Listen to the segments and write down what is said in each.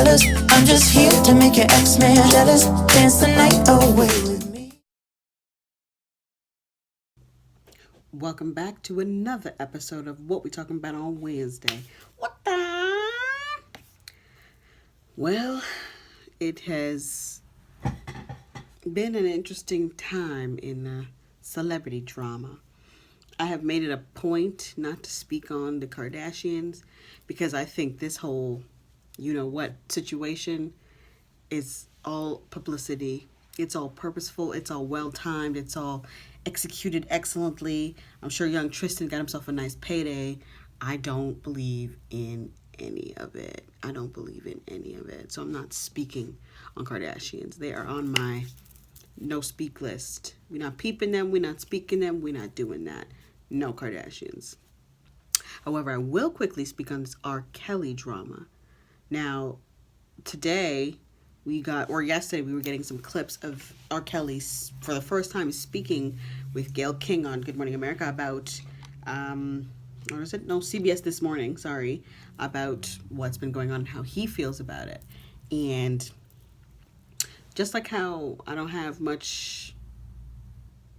jealous. I'm just here to make your ex-man jealous. Dance the night away with me. Welcome back to another episode of What We Talking About on Wednesday. What the? Well, it has been an interesting time in celebrity drama. I have made it a point not to speak on the Kardashians because I think this whole, situation is all publicity. It's all purposeful. It's all well timed. It's all executed excellently. I'm sure young Tristan got himself a nice payday. I don't believe in any of it. I don't believe in any of it. So I'm not speaking on Kardashians. They are on my no speak list. We're not peeping them. We're not speaking them. We're not doing that. No Kardashians. However, I will quickly speak on this R.Kelly drama. Now, today yesterday we were getting some clips of R.Kelly for the first time speaking with Gayle King on Good Morning America about, CBS This Morning, about what's been going on and how he feels about it. And just like how I don't have much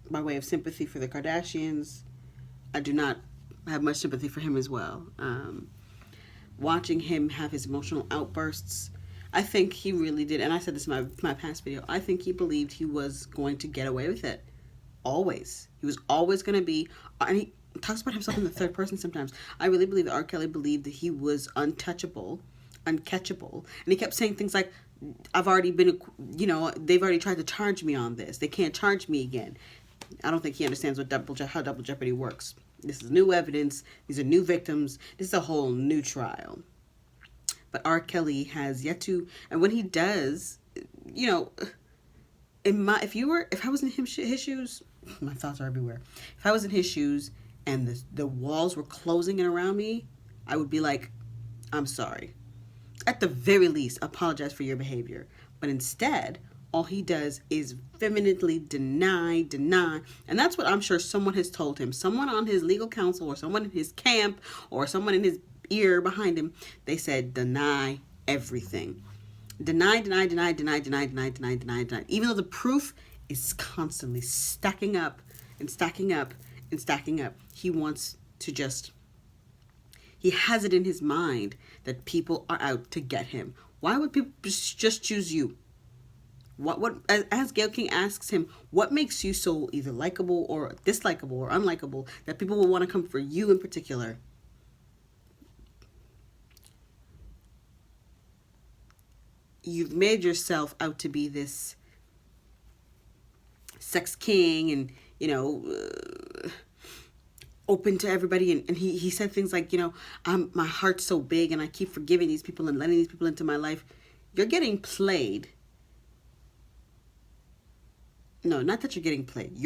by way of sympathy for the Kardashians, I do not have much sympathy for him as well. Watching him have his emotional outbursts, I think he really did, and I said this in my past video, I think he believed he was going to get away with it. Always. He was always going to be, and he talks about himself in the third person sometimes. I really believe that R. Kelly believed that he was untouchable, uncatchable, and he kept saying things like, I've already been, they've already tried to charge me on this. They can't charge me again. I don't think he understands how double jeopardy works. This is new evidence. These are new victims. This is a whole new trial. But R. Kelly has yet to, and when he does, if I was in his shoes, my thoughts are everywhere. If I was in his shoes and the walls were closing in around me, I would be like, I'm sorry. At the very least, apologize for your behavior. But instead, all he does is vehemently deny. And that's what I'm sure someone has told him. Someone on his legal counsel or someone in his camp or someone in his ear behind him, they said, deny everything. Deny. Even though the proof is constantly stacking up. He wants to he has it in his mind that people are out to get him. Why would people just choose you? What as Gayle King asks him, what makes you so either likable or dislikable or unlikable that people will want to come for you in particular? You've made yourself out to be this sex king and, open to everybody. And he said things like, my heart's so big and I keep forgiving these people and letting these people into my life. You're getting played. No, not that you're getting played.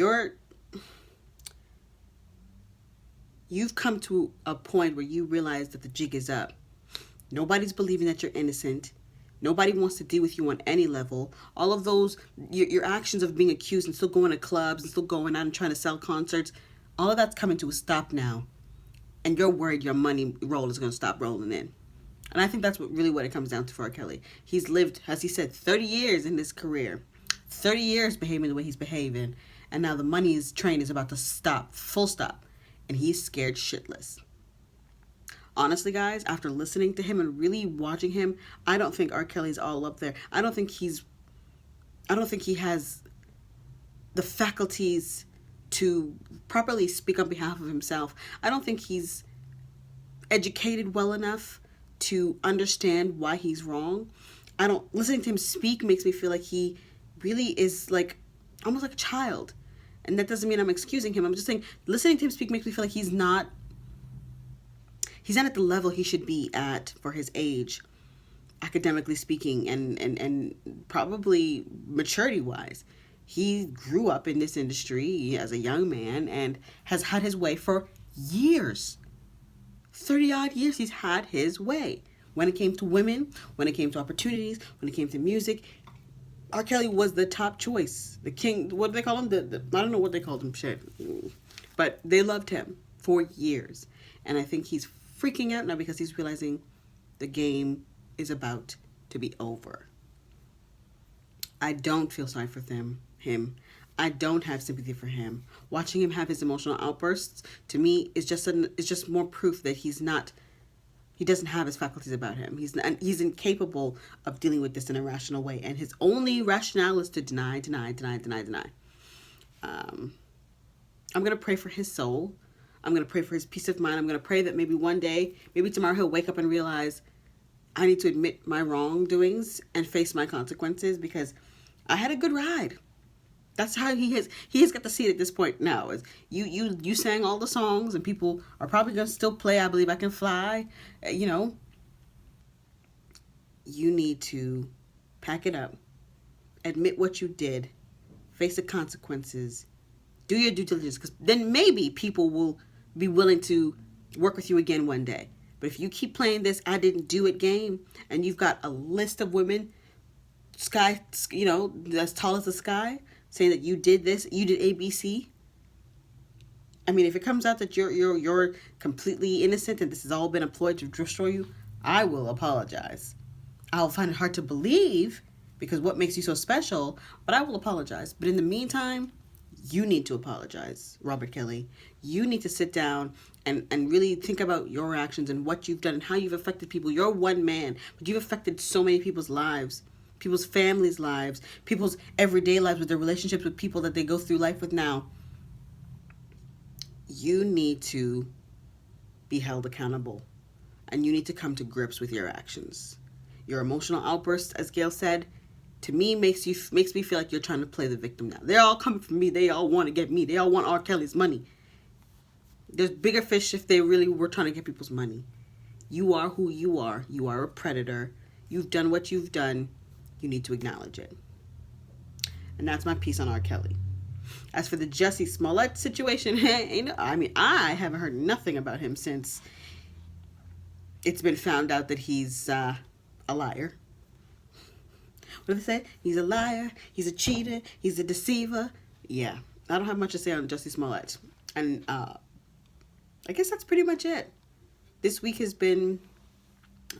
You've come to a point where you realize that the jig is up. Nobody's believing that you're innocent. Nobody wants to deal with you on any level. All of those, your actions of being accused and still going to clubs and still going out and trying to sell concerts, all of that's coming to a stop now. And you're worried your money roll is going to stop rolling in. And I think that's what it comes down to for R. Kelly. He's lived, as he said, 30 years in this career. 30 years behaving the way he's behaving. And now the money's train is about to stop, full stop. And he's scared shitless. Honestly, guys, after listening to him and really watching him, I don't think R. Kelly's all up there. I don't think he has the faculties to properly speak on behalf of himself. I don't think he's educated well enough to understand why he's wrong. Listening to him speak makes me feel like he really is almost like a child. And that doesn't mean I'm excusing him. I'm just saying, listening to him speak makes me feel like he's not at the level he should be at for his age, academically speaking, and probably maturity-wise. He grew up in this industry as a young man and has had his way for years. 30-odd years he's had his way. When it came to women, when it came to opportunities, when it came to music, R. Kelly was the top choice. The king, what do they call him? I don't know what they called him, shit. But they loved him for years. And I think he's freaking out now because he's realizing the game is about to be over. I don't feel sorry for him. I don't have sympathy for him. Watching him have his emotional outbursts, to me, is just more proof that he doesn't have his faculties about him. He's incapable of dealing with this in a rational way, and his only rationale is to deny. I'm gonna pray for his soul. I'm gonna pray for his peace of mind. I'm gonna pray that maybe one day, maybe tomorrow, he'll wake up and realize I need to admit my wrongdoings and face my consequences, because I had a good ride. That's how he has got to see it at this point now. Is you sang all the songs, and people are probably going to still play I Believe I Can Fly. You need to pack it up, admit what you did, face the consequences, do your due diligence, because then maybe people will be willing to work with you again one day. But if you keep playing this I didn't do it game, and you've got a list of women, as tall as the sky, saying that you did this, you did ABC. I mean, if it comes out that you're completely innocent and this has all been employed to destroy you, I will apologize. I'll find it hard to believe, because what makes you so special, but I will apologize. But in the meantime, you need to apologize, Robert Kelly. You need to sit down and really think about your actions and what you've done and how you've affected people. You're one man, but you've affected so many people's lives, people's families' lives, people's everyday lives, with their relationships with people that they go through life with now. You need to be held accountable, and you need to come to grips with your actions. Your emotional outbursts, as Gail said, to me makes me feel like you're trying to play the victim now. They're all coming for me. They all want to get me. They all want R. Kelly's money. There's bigger fish if they really were trying to get people's money. You are who you are. You are a predator. You've done what you've done. You need to acknowledge it. And that's my piece on R. Kelly. As for the Jussie Smollett situation, I haven't heard nothing about him since it's been found out that he's a liar. What do they say? He's a liar, he's a cheater, he's a deceiver. Yeah, I don't have much to say on Jussie Smollett. And I guess that's pretty much it. This week has been,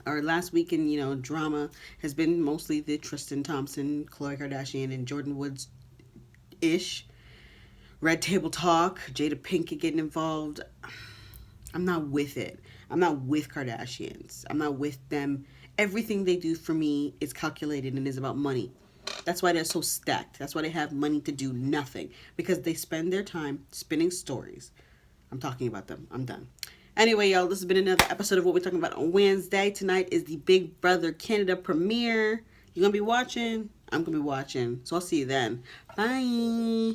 or last week in, drama has been mostly the Tristan Thompson, Khloe Kardashian, and Jordan Woods-ish. Red Table Talk, Jada Pinkett getting involved. I'm not with it. I'm not with Kardashians. I'm not with them. Everything they do for me is calculated and is about money. That's why they're so stacked. That's why they have money to do nothing. Because they spend their time spinning stories. I'm talking about them. I'm done. Anyway, y'all, this has been another episode of What We're Talking About on Wednesday. Tonight is the Big Brother Canada premiere. You gonna be watching? I'm gonna be watching. So I'll see you then. Bye.